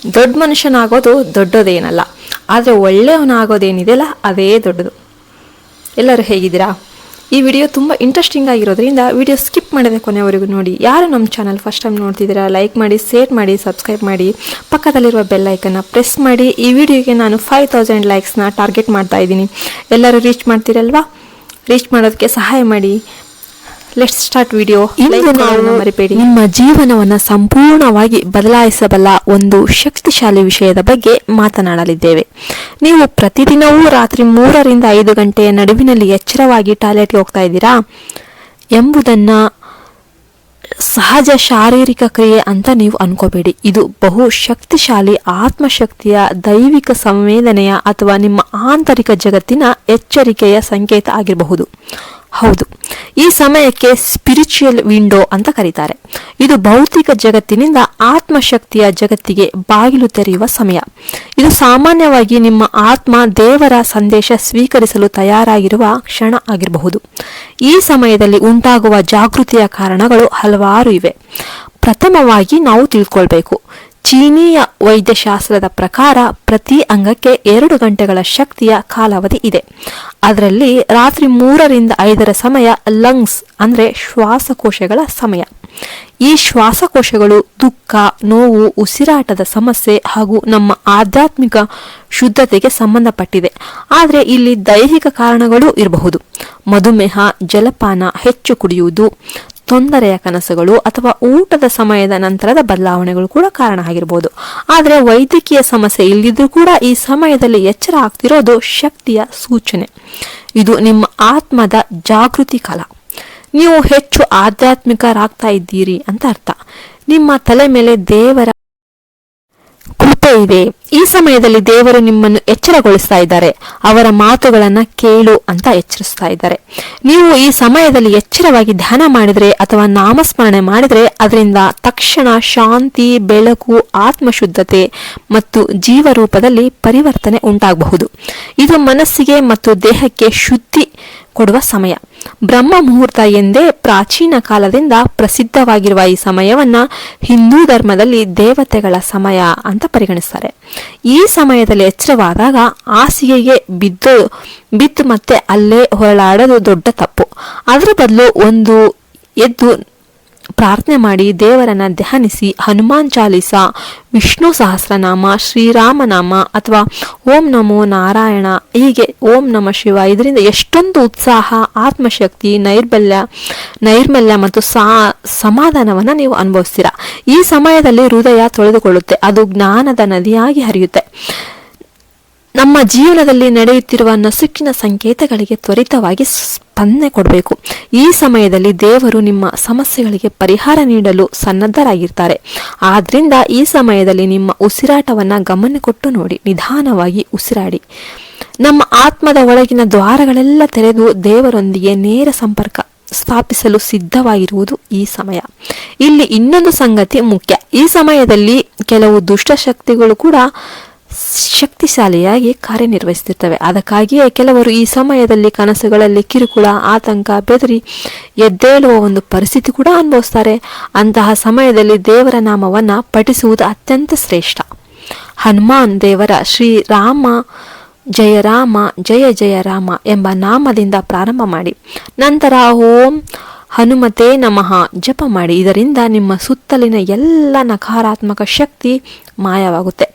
ದೊಡ್ಡ ಮನುಷ್ಯನಾಗೋದು ದೊಡ್ಡದೇನಲ್ಲ, ಆದರೆ ಒಳ್ಳೆಯವನಾಗೋದೇನಿದೆಯಲ್ಲ ಅದೇ ದೊಡ್ಡದು. ಎಲ್ಲರೂ ಹೇಗಿದ್ದೀರಾ? ಈ ವಿಡಿಯೋ ತುಂಬ ಇಂಟ್ರೆಸ್ಟಿಂಗ್ ಆಗಿರೋದ್ರಿಂದ ವಿಡಿಯೋ ಸ್ಕಿಪ್ ಮಾಡದೆ ಕೊನೆವರೆಗೂ ನೋಡಿ. ಯಾರು ನಮ್ಮ ಚಾನಲ್ ಫಸ್ಟ್ ಟೈಮ್ ನೋಡ್ತಿದ್ದೀರಾ ಲೈಕ್ ಮಾಡಿ, ಶೇರ್ ಮಾಡಿ, ಸಬ್ಸ್ಕ್ರೈಬ್ ಮಾಡಿ, ಪಕ್ಕದಲ್ಲಿರುವ ಬೆಲ್ ಐಕನ್ನ ಪ್ರೆಸ್ ಮಾಡಿ. ಈ ವಿಡಿಯೋಗೆ ನಾನು 5000 ಲೈಕ್ಸ್ನ ಟಾರ್ಗೆಟ್ ಮಾಡ್ತಾ ಇದ್ದೀನಿ. ಎಲ್ಲರೂ ರೀಚ್ ಮಾಡ್ತೀರಲ್ವಾ? ರೀಚ್ ಮಾಡೋದಕ್ಕೆ ಸಹಾಯ ಮಾಡಿ. Let's start video. ಇಂದು ನಾವು ಮರಿಬೇಡಿ, ನಿಮ್ಮ ಜೀವನವನ್ನು ಸಂಪೂರ್ಣವಾಗಿ ಬದಲಾಯಿಸಬಲ್ಲ ಒಂದು ಶಕ್ತಿಶಾಲಿ ವಿಷಯದ ಬಗ್ಗೆ ಮಾತನಾಡಲಿದ್ದೇವೆ. ನೀವು ಪ್ರತಿದಿನವೂ ರಾತ್ರಿ 3 ರಿಂದ 5 ಗಂಟೆಯ ನಡುವಿನಲ್ಲಿ ಎಚ್ಚರವಾಗಿ ಟಾಯ್ಲೆಟ್ಗೆ ಹೋಗ್ತಾ ಇದ್ದೀರಾ ಎಂಬುದನ್ನ ಸಹಜ ಶಾರೀರಿಕ ಕ್ರಿಯೆ ಅಂತ ನೀವು ಅನ್ಕೋಬೇಡಿ. ಇದು ಬಹು ಶಕ್ತಿಶಾಲಿ ಆತ್ಮಶಕ್ತಿಯ ದೈವಿಕ ಸಂವೇದನೆಯ ಅಥವಾ ನಿಮ್ಮ ಆಂತರಿಕ ಜಗತ್ತಿನ ಎಚ್ಚರಿಕೆಯ ಸಂಕೇತ ಆಗಿರಬಹುದು. ಹೌದು, ಈ ಸಮಯಕ್ಕೆ ಸ್ಪಿರಿಚುವಲ್ ವಿಂಡೋ ಅಂತ ಕರೀತಾರೆ. ಇದು ಭೌತಿಕ ಜಗತ್ತಿನಿಂದ ಆತ್ಮಶಕ್ತಿಯ ಜಗತ್ತಿಗೆ ಬಾಗಿಲು ತೆರೆಯುವ ಸಮಯ. ಇದು ಸಾಮಾನ್ಯವಾಗಿ ನಿಮ್ಮ ಆತ್ಮ ದೇವರ ಸಂದೇಶ ಸ್ವೀಕರಿಸಲು ತಯಾರಾಗಿರುವ ಕ್ಷಣ ಆಗಿರಬಹುದು. ಈ ಸಮಯದಲ್ಲಿ ಉಂಟಾಗುವ ಜಾಗೃತಿಯ ಕಾರಣಗಳು ಹಲವಾರು ಇವೆ. ಪ್ರಥಮವಾಗಿ ನಾವು ತಿಳ್ಕೊಳ್ಬೇಕು, ಚೀನೀಯ ವೈದ್ಯಶಾಸ್ತ್ರದ ಪ್ರಕಾರ ಪ್ರತಿ ಅಂಗಕ್ಕೆ 2 ಗಂಟೆಗಳ ಶಕ್ತಿಯ ಕಾಲಾವಧಿ ಇದೆ. ಅದರಲ್ಲಿ ರಾತ್ರಿ 3 ರಿಂದ 5 ಸಮಯ ಲಂಗ್ಸ್ ಅಂದ್ರೆ ಶ್ವಾಸಕೋಶಗಳ ಸಮಯ. ಈ ಶ್ವಾಸಕೋಶಗಳು ದುಃಖ, ನೋವು, ಉಸಿರಾಟದ ಸಮಸ್ಯೆ ಹಾಗೂ ನಮ್ಮ ಆಧ್ಯಾತ್ಮಿಕ ಶುದ್ಧತೆಗೆ ಸಂಬಂಧಪಟ್ಟಿದೆ. ಆದರೆ ಇಲ್ಲಿ ದೈಹಿಕ ಕಾರಣಗಳು ಇರಬಹುದು. ಮಧುಮೇಹ, ಜಲಪಾನ, ಹೆಚ್ಚು ಕುಡಿಯುವುದು, ತೊಂದರೆಯ ಕನಸುಗಳು ಅಥವಾ ಊಟದ ಸಮಯದ ನಂತರದ ಬದಲಾವಣೆಗಳು ಕೂಡ ಕಾರಣ ಆಗಿರಬಹುದು. ಆದರೆ ವೈದ್ಯಕೀಯ ಸಮಸ್ಯೆ ಇಲ್ಲದಿದ್ರೂ ಕೂಡ ಈ ಸಮಯದಲ್ಲಿ ಎಚ್ಚರ ಆಗ್ತಿರೋದು ಶಕ್ತಿಯ ಸೂಚನೆ. ಇದು ನಿಮ್ಮ ಆತ್ಮದ ಜಾಗೃತಿ ಕಾಲ. ನೀವು ಹೆಚ್ಚು ಆಧ್ಯಾತ್ಮಿಕರಾಗ್ತಾ ಇದ್ದೀರಿ ಅಂತ ಅರ್ಥ. ನಿಮ್ಮ ತಲೆ ಮೇಲೆ ದೇವರ ಕೃಪೆ ಇದೆ. ಈ ಸಮಯದಲ್ಲಿ ದೇವರು ನಿಮ್ಮನ್ನು ಎಚ್ಚರಗೊಳಿಸ್ತಾ ಇದ್ದಾರೆ. ಅವರ ಮಾತುಗಳನ್ನ ಕೇಳು ಅಂತ ಎಚ್ಚರಿಸ್ತಾ ಇದ್ದಾರೆ. ನೀವು ಈ ಸಮಯದಲ್ಲಿ ಎಚ್ಚರವಾಗಿ ಧ್ಯಾನ ಮಾಡಿದ್ರೆ ಅಥವಾ ನಾಮಸ್ಮರಣೆ ಮಾಡಿದ್ರೆ ಅದರಿಂದ ತಕ್ಷಣ ಶಾಂತಿ, ಬೆಳಕು, ಆತ್ಮಶುದ್ಧತೆ ಮತ್ತು ಜೀವರೂಪದಲ್ಲಿ ಪರಿವರ್ತನೆ ಉಂಟಾಗಬಹುದು. ಇದು ಮನಸ್ಸಿಗೆ ಮತ್ತು ದೇಹಕ್ಕೆ ಶುದ್ಧಿ ಕೊಡುವ ಸಮಯ. ಬ್ರಹ್ಮ ಮುಹೂರ್ತ ಎಂದೇ ಪ್ರಾಚೀನ ಕಾಲದಿಂದ ಪ್ರಸಿದ್ಧವಾಗಿರುವ ಈ ಸಮಯವನ್ನ ಹಿಂದೂ ಧರ್ಮದಲ್ಲಿ ದೇವತೆಗಳ ಸಮಯ ಅಂತ ಪರಿಗಣಿಸ್ತಾರೆ. ಈ ಸಮಯದಲ್ಲಿ ಎಚ್ಚರವಾದಾಗ ಹಾಸಿಗೆಗೆ ಬಿದ್ದು ಮತ್ತೆ ಅಲ್ಲೇ ಹೊರಳಾಡೋದು ದೊಡ್ಡ ತಪ್ಪು. ಅದರ ಬದಲು ಎದ್ದು ಪ್ರಾರ್ಥನೆ ಮಾಡಿ, ದೇವರನ್ನ ಧ್ಯಾನಿಸಿ, ಹನುಮಾನ್ ಚಾಲೀಸ, ವಿಷ್ಣು ಸಹಸ್ರನಾಮ, ಶ್ರೀರಾಮನಾಮ ಅಥವಾ ಓಂ ನಮೋ ನಾರಾಯಣ, ಹೀಗೆ ಓಂ ನಮ ಶಿವ, ಇದರಿಂದ ಎಷ್ಟೊಂದು ಉತ್ಸಾಹ, ಆತ್ಮಶಕ್ತಿ, ನೈರ್ಮಲ್ಯ ಮತ್ತು ಸಮಾಧಾನವನ್ನ ನೀವು ಅನುಭವಿಸ್ತೀರಾ. ಈ ಸಮಯದಲ್ಲಿ ಹೃದಯ ತೊಳೆದುಕೊಳ್ಳುತ್ತೆ, ಅದು ಜ್ಞಾನದ ನದಿಯಾಗಿ ಹರಿಯುತ್ತೆ. ನಮ್ಮ ಜೀವನದಲ್ಲಿ ನಡೆಯುತ್ತಿರುವ ನಸುಕಿನ ಸಂಕೇತಗಳಿಗೆ ತ್ವರಿತವಾಗಿ ಸ್ಪಂದನೆ ಕೊಡಬೇಕು. ಈ ಸಮಯದಲ್ಲಿ ದೇವರು ನಿಮ್ಮ ಸಮಸ್ಯೆಗಳಿಗೆ ಪರಿಹಾರ ನೀಡಲು ಸನ್ನದ್ಧರಾಗಿರ್ತಾರೆ. ಆದ್ರಿಂದ ಈ ಸಮಯದಲ್ಲಿ ನಿಮ್ಮ ಉಸಿರಾಟವನ್ನ ಗಮನ ಕೊಟ್ಟು ನೋಡಿ, ನಿಧಾನವಾಗಿ ಉಸಿರಾಡಿ. ನಮ್ಮ ಆತ್ಮದ ಒಳಗಿನ ದ್ವಾರಗಳೆಲ್ಲ ತೆರೆದು ದೇವರೊಂದಿಗೆ ನೇರ ಸಂಪರ್ಕ ಸ್ಥಾಪಿಸಲು ಸಿದ್ಧವಾಗಿರುವುದು ಈ ಸಮಯ. ಇಲ್ಲಿ ಇನ್ನೊಂದು ಸಂಗತಿ ಮುಖ್ಯ. ಈ ಸಮಯದಲ್ಲಿ ಕೆಲವು ದುಷ್ಟಶಕ್ತಿಗಳು ಕೂಡ ಶಕ್ತಿಶಾಲಿಯಾಗಿ ಕಾರ್ಯನಿರ್ವಹಿಸುತ್ತವೆ. ಅದಕ್ಕಾಗಿಯೇ ಕೆಲವರು ಈ ಸಮಯದಲ್ಲಿ ಕನಸುಗಳಲ್ಲಿ ಕಿರುಕುಳ, ಆತಂಕ, ಬೆದರಿ ಎದ್ದೇಳುವ ಒಂದು ಪರಿಸ್ಥಿತಿ ಕೂಡ ಅನುಭವಿಸ್ತಾರೆ. ಅಂತಹ ಸಮಯದಲ್ಲಿ ದೇವರ ನಾಮವನ್ನ ಪಠಿಸುವುದು ಅತ್ಯಂತ ಶ್ರೇಷ್ಠ. ಹನುಮಾನ್ ದೇವರ ಶ್ರೀರಾಮ ಜಯ ರಾಮ ಜಯ ಜಯ ರಾಮ ಎಂಬ ನಾಮದಿಂದ ಪ್ರಾರಂಭ ಮಾಡಿ, ನಂತರ ಓಂ ಹನುಮತೆ ನಮಃ ಜಪ ಮಾಡಿ. ಇದರಿಂದ ನಿಮ್ಮ ಸುತ್ತಲಿನ ಎಲ್ಲ ನಕಾರಾತ್ಮಕ ಶಕ್ತಿ ಮಾಯವಾಗುತ್ತೆ.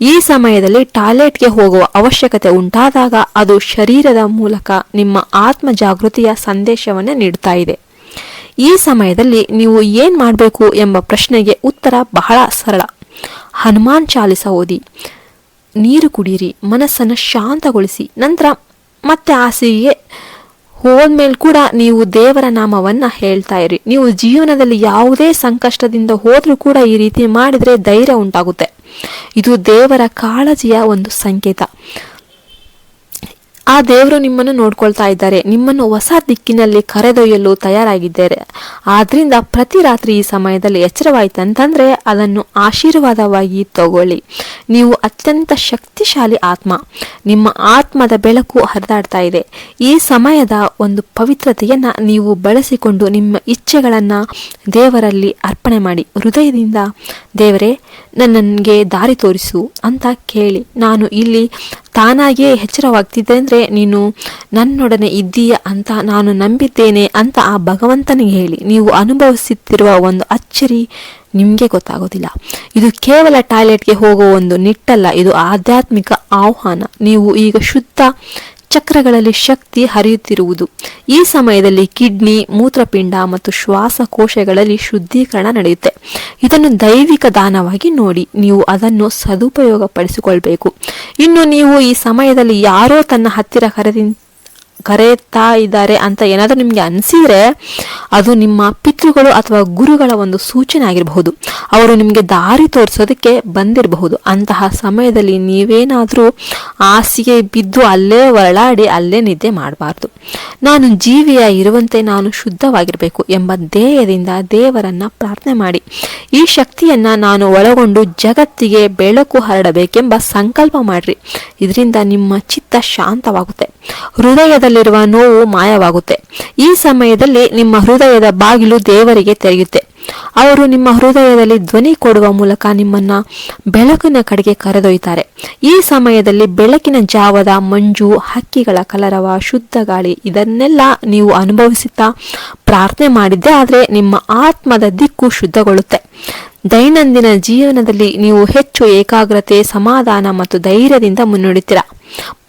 ಈ ಸಮಯದಲ್ಲಿ ಟಾಯ್ಲೆಟ್ಗೆ ಹೋಗುವ ಅವಶ್ಯಕತೆ ಉಂಟಾದಾಗ ಅದು ಶರೀರದ ಮೂಲಕ ನಿಮ್ಮ ಆತ್ಮ ಜಾಗೃತಿಯ ಸಂದೇಶವನ್ನು ನೀಡುತ್ತಾ ಇದೆ. ಈ ಸಮಯದಲ್ಲಿ ನೀವು ಏನ್ ಮಾಡಬೇಕು ಎಂಬ ಪ್ರಶ್ನೆಗೆ ಉತ್ತರ ಬಹಳ ಸರಳ. ಹನುಮಾನ್ ಚಾಲಿಸ ಓದಿ, ನೀರು ಕುಡಿಯಿರಿ, ಮನಸ್ಸನ್ನು ಶಾಂತಗೊಳಿಸಿ, ನಂತರ ಮತ್ತೆ ಹಾಸಿಗೆಗೆ ಹೋದ್ಮೇಲೆ ಕೂಡ ನೀವು ದೇವರ ನಾಮವನ್ನ ಹೇಳ್ತಾ ಇರಿ. ನೀವು ಜೀವನದಲ್ಲಿ ಯಾವುದೇ ಸಂಕಷ್ಟದಿಂದ ಹೋದ್ರೂ ಕೂಡ ಈ ರೀತಿ ಮಾಡಿದ್ರೆ ಧೈರ್ಯ ಉಂಟಾಗುತ್ತೆ. ಇದು ದೇವರ ಕಾಳಜಿಯ ಒಂದು ಸಂಕೇತ. ಆ ದೇವರು ನಿಮ್ಮನ್ನು ನೋಡ್ಕೊಳ್ತಾ ಇದ್ದಾರೆ, ನಿಮ್ಮನ್ನು ಹೊಸ ದಿಕ್ಕಿನಲ್ಲಿ ಕರೆದೊಯ್ಯಲು ತಯಾರಾಗಿದ್ದಾರೆ. ಆದ್ರಿಂದ ಪ್ರತಿ ರಾತ್ರಿ ಈ ಸಮಯದಲ್ಲಿ ಎಚ್ಚರವಾಯಿತಂತಂದ್ರೆ ಅದನ್ನು ಆಶೀರ್ವಾದವಾಗಿ ತಗೊಳ್ಳಿ. ನೀವು ಅತ್ಯಂತ ಶಕ್ತಿಶಾಲಿ ಆತ್ಮ, ನಿಮ್ಮ ಆತ್ಮದ ಬೆಳಕು ಹರಿದಾಡ್ತಾ ಇದೆ. ಈ ಸಮಯದ ಒಂದು ಪವಿತ್ರತೆಯನ್ನ ನೀವು ಬಳಸಿಕೊಂಡು ನಿಮ್ಮ ಇಚ್ಛೆಗಳನ್ನ ದೇವರಲ್ಲಿ ಅರ್ಪಣೆ ಮಾಡಿ. ಹೃದಯದಿಂದ ದೇವರೇ ನನಗೆ ದಾರಿ ತೋರಿಸು ಅಂತ ಕೇಳಿ. ನಾನು ಇಲ್ಲಿ ತಾನಾಗಿಯೇ ಎಚ್ಚರವಾಗ್ತಿದ್ದೆ ಅಂದರೆ ನೀನು ನನ್ನೊಡನೆ ಇದ್ದೀಯ ಅಂತ ನಾನು ನಂಬಿದ್ದೇನೆ ಅಂತ ಆ ಭಗವಂತನಿಗೆ ಹೇಳಿ. ನೀವು ಅನುಭವಿಸುತ್ತಿರುವ ಒಂದು ಅಚ್ಚರಿ ನಿಮಗೆ ಗೊತ್ತಾಗೋದಿಲ್ಲ. ಇದು ಕೇವಲ ಟಾಯ್ಲೆಟ್ಗೆ ಹೋಗೋ ಒಂದು ನಿಟ್ಟಲ್ಲ, ಇದು ಆಧ್ಯಾತ್ಮಿಕ ಆಹ್ವಾನ. ನೀವು ಈಗ ಶುದ್ಧ ಚಕ್ರಗಳಲ್ಲಿ ಶಕ್ತಿ ಹರಿಯುತ್ತಿರುವುದು. ಈ ಸಮಯದಲ್ಲಿ ಕಿಡ್ನಿ, ಮೂತ್ರಪಿಂಡ ಮತ್ತು ಶ್ವಾಸಕೋಶಗಳಲ್ಲಿ ಶುದ್ಧೀಕರಣ ನಡೆಯುತ್ತೆ. ಇದನ್ನು ದೈವಿಕ ದಾನವಾಗಿ ನೋಡಿ. ನೀವು ಅದನ್ನು ಸದುಪಯೋಗ ಪಡಿಸಿಕೊಳ್ಬೇಕು. ಇನ್ನು ನೀವು ಈ ಸಮಯದಲ್ಲಿ ಯಾರೋ ತನ್ನ ಹತ್ತಿರ ಕರೆಯುತ್ತಾ ಇದ್ದಾರೆ ಅಂತ ಏನಾದರೂ ನಿಮಗೆ ಅನಿಸಿದ್ರೆ ಅದು ನಿಮ್ಮ ಪಿತೃಗಳು ಅಥವಾ ಗುರುಗಳ ಒಂದು ಸೂಚನೆ ಆಗಿರಬಹುದು. ಅವರು ನಿಮಗೆ ದಾರಿ ತೋರಿಸೋದಕ್ಕೆ ಬಂದಿರಬಹುದು. ಅಂತಹ ಸಮಯದಲ್ಲಿ ನೀವೇನಾದರೂ ಹಾಸಿಗೆ ಬಿದ್ದು ಅಲ್ಲೇ ಹೊರಳಾಡಿ ಅಲ್ಲೇ ನಿದ್ದೆ ಮಾಡಬಾರ್ದು. ನಾನು ಜೀವಿಯ ಇರುವಂತೆ ನಾನು ಶುದ್ಧವಾಗಿರಬೇಕು ಎಂಬ ಧ್ಯೇಯದಿಂದ ದೇವರನ್ನ ಪ್ರಾರ್ಥನೆ ಮಾಡಿ. ಈ ಶಕ್ತಿಯನ್ನ ನಾನು ಒಳಗೊಂಡು ಜಗತ್ತಿಗೆ ಬೆಳಕು ಹರಡಬೇಕೆಂಬ ಸಂಕಲ್ಪ ಮಾಡ್ರಿ. ಇದರಿಂದ ನಿಮ್ಮ ಚಿತ್ತ ಶಾಂತವಾಗುತ್ತೆ, ಹೃದಯದಲ್ಲಿರುವ ನೋವು ಮಾಯವಾಗುತ್ತೆ. ಈ ಸಮಯದಲ್ಲಿ ನಿಮ್ಮ ಹೃದಯದ ಬಾಗಿಲು ದೇವರಿಗೆ ತೆರೆಯುತ್ತೆ. ಅವರು ನಿಮ್ಮ ಹೃದಯದಲ್ಲಿ ಧ್ವನಿ ಕೊಡುವ ಮೂಲಕ ನಿಮ್ಮನ್ನ ಬೆಳಕಿನ ಕಡೆಗೆ ಕರೆದೊಯ್ತಾರೆ. ಈ ಸಮಯದಲ್ಲಿ ಬೆಳಕಿನ ಜಾವದ ಮಂಜು, ಹಕ್ಕಿಗಳ ಕಲರವ, ಶುದ್ಧ ಗಾಳಿ ಇದನ್ನೆಲ್ಲ ನೀವು ಅನುಭವಿಸುತ್ತಾ ಪ್ರಾರ್ಥನೆ ಮಾಡಿದ್ದೆ ಆದರೆ ನಿಮ್ಮ ಆತ್ಮದ ದಿಕ್ಕು ಶುದ್ಧಗೊಳ್ಳುತ್ತೆ. ದೈನಂದಿನ ಜೀವನದಲ್ಲಿ ನೀವು ಹೆಚ್ಚು ಏಕಾಗ್ರತೆ, ಸಮಾಧಾನ ಮತ್ತು ಧೈರ್ಯದಿಂದ ಮುನ್ನಡೆಯುತ್ತೀರಾ.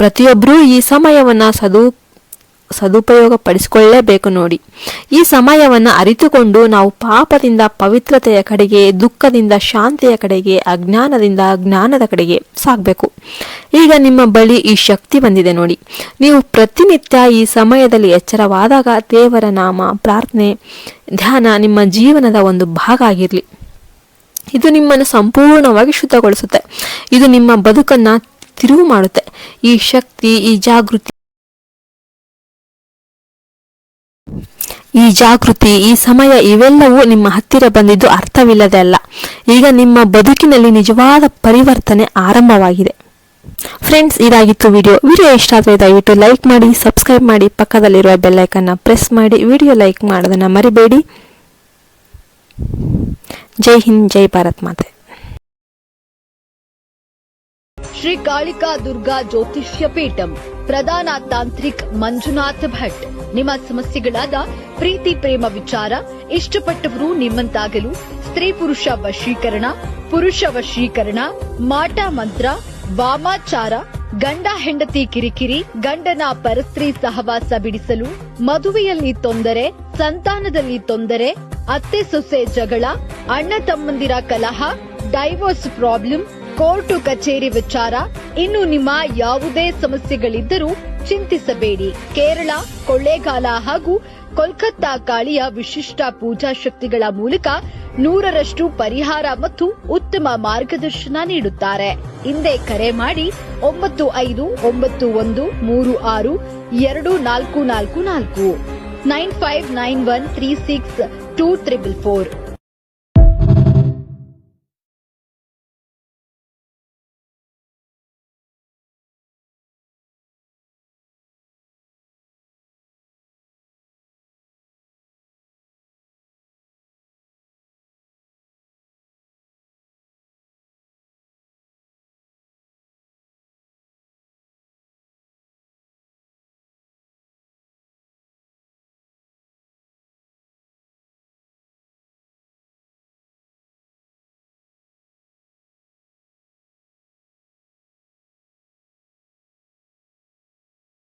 ಪ್ರತಿಯೊಬ್ಬರೂ ಈ ಸಮಯವನ್ನ ಸದುಪಯೋಗ ಪಡಿಸಿಕೊಳ್ಳಲೇಬೇಕು ನೋಡಿ. ಈ ಸಮಯವನ್ನು ಅರಿತುಕೊಂಡು ನಾವು ಪಾಪದಿಂದ ಪವಿತ್ರತೆಯ ಕಡೆಗೆ, ದುಃಖದಿಂದ ಶಾಂತಿಯ ಕಡೆಗೆ, ಅಜ್ಞಾನದಿಂದ ಜ್ಞಾನದ ಕಡೆಗೆ ಸಾಗಬೇಕು. ಈಗ ನಿಮ್ಮ ಬಳಿ ಈ ಶಕ್ತಿ ಬಂದಿದೆ ನೋಡಿ. ನೀವು ಪ್ರತಿನಿತ್ಯ ಈ ಸಮಯದಲ್ಲಿ ಎಚ್ಚರವಾದಾಗ ದೇವರ ನಾಮ, ಪ್ರಾರ್ಥನೆ, ಧ್ಯಾನ ನಿಮ್ಮ ಜೀವನದ ಒಂದು ಭಾಗ ಆಗಿರಲಿ. ಇದು ನಿಮ್ಮನ್ನು ಸಂಪೂರ್ಣವಾಗಿ ಶುದ್ಧಗೊಳಿಸುತ್ತೆ. ಇದು ನಿಮ್ಮ ಬದುಕನ್ನ ತಿರುವು ಮಾಡುತ್ತೆ. ಈ ಶಕ್ತಿ, ಈ ಜಾಗೃತಿ, ಈ ಸಮಯ ಇವೆಲ್ಲವೂ ನಿಮ್ಮ ಹತ್ತಿರ ಬಂದಿದ್ದು ಅರ್ಥವಿಲ್ಲದೆ ಅಲ್ಲ. ಈಗ ನಿಮ್ಮ ಬದುಕಿನಲ್ಲಿ ನಿಜವಾದ ಪರಿವರ್ತನೆ ಆರಂಭವಾಗಿದೆ. ಫ್ರೆಂಡ್ಸ್, ಇದಾಗಿತ್ತು ವಿಡಿಯೋ ಇಷ್ಟ ಆದರೆ ದಯವಿಟ್ಟು ಲೈಕ್ ಮಾಡಿ, ಸಬ್ಸ್ಕ್ರೈಬ್ ಮಾಡಿ, ಪಕ್ಕದಲ್ಲಿರುವ ಬೆಲ್ ಐಕನ್ನ ಪ್ರೆಸ್ ಮಾಡಿ. ವಿಡಿಯೋ ಲೈಕ್ ಮಾಡೋದನ್ನ ಮರಿಬೇಡಿ. ಜೈ ಹಿಂದ್, ಜೈ ಭಾರತ್ ಮಾತೆ. ಶ್ರೀ ಕಾಳಿಕಾ ದುರ್ಗಾ ಜ್ಯೋತಿಷ್ಯ ಪೀಠಂ, ಪ್ರಧಾನ ತಾಂತ್ರಿಕ್ ಮಂಜುನಾಥ್ ಭಟ್. ನಿಮ್ಮ ಸಮಸ್ಯೆಗಳಾದ ಪ್ರೀತಿ, ಪ್ರೇಮ ವಿಚಾರ, ಇಷ್ಟಪಟ್ಟವರು ನಿಮ್ಮಂತಾಗಲು, ಸ್ತ್ರೀ ಪುರುಷ ವಶೀಕರಣ, ಪುರುಷ ವಶೀಕರಣ, ಮಾಟ ಮಂತ್ರ, ವಾಮಾಚಾರ, ಗಂಡ ಹೆಂಡತಿ ಕಿರಿಕಿರಿ, ಗಂಡನ ಪರಸ್ತ್ರೀ ಸಹವಾಸ ಬಿಡಿಸಲು, ಮದುವೆಯಲ್ಲಿ ತೊಂದರೆ, ಸಂತಾನದಲ್ಲಿ ತೊಂದರೆ, ಅತ್ತೆ ಸೊಸೆ ಜಗಳ, ಅಣ್ಣ ತಮ್ಮಂದಿರ ಕಲಹ, ಡೈವೋರ್ಸ್ ಪ್ರಾಬ್ಲಮ್, ಕೋರ್ಟು ಕಚೇರಿ ವಿಚಾರ, ಇನ್ನು ನಿಮ್ಮ ಯಾವುದೇ ಸಮಸ್ಯೆಗಳಿದ್ದರೂ ಚಿಂತಿಸಬೇಡಿ. ಕೇರಳ, ಕೊಳ್ಳೇಗಾಲ ಹಾಗೂ ಕೋಲ್ಕತ್ತಾ ಕಾಳಿಯ ವಿಶಿಷ್ಟ ಪೂಜಾ ಶಕ್ತಿಗಳ ಮೂಲಕ 100ರಷ್ಟು ಪರಿಹಾರ ಮತ್ತು ಉತ್ತಮ ಮಾರ್ಗದರ್ಶನ ನೀಡುತ್ತಾರೆ. ಹಿಂದೆ ಕರೆ ಮಾಡಿ 9591362444 9591362444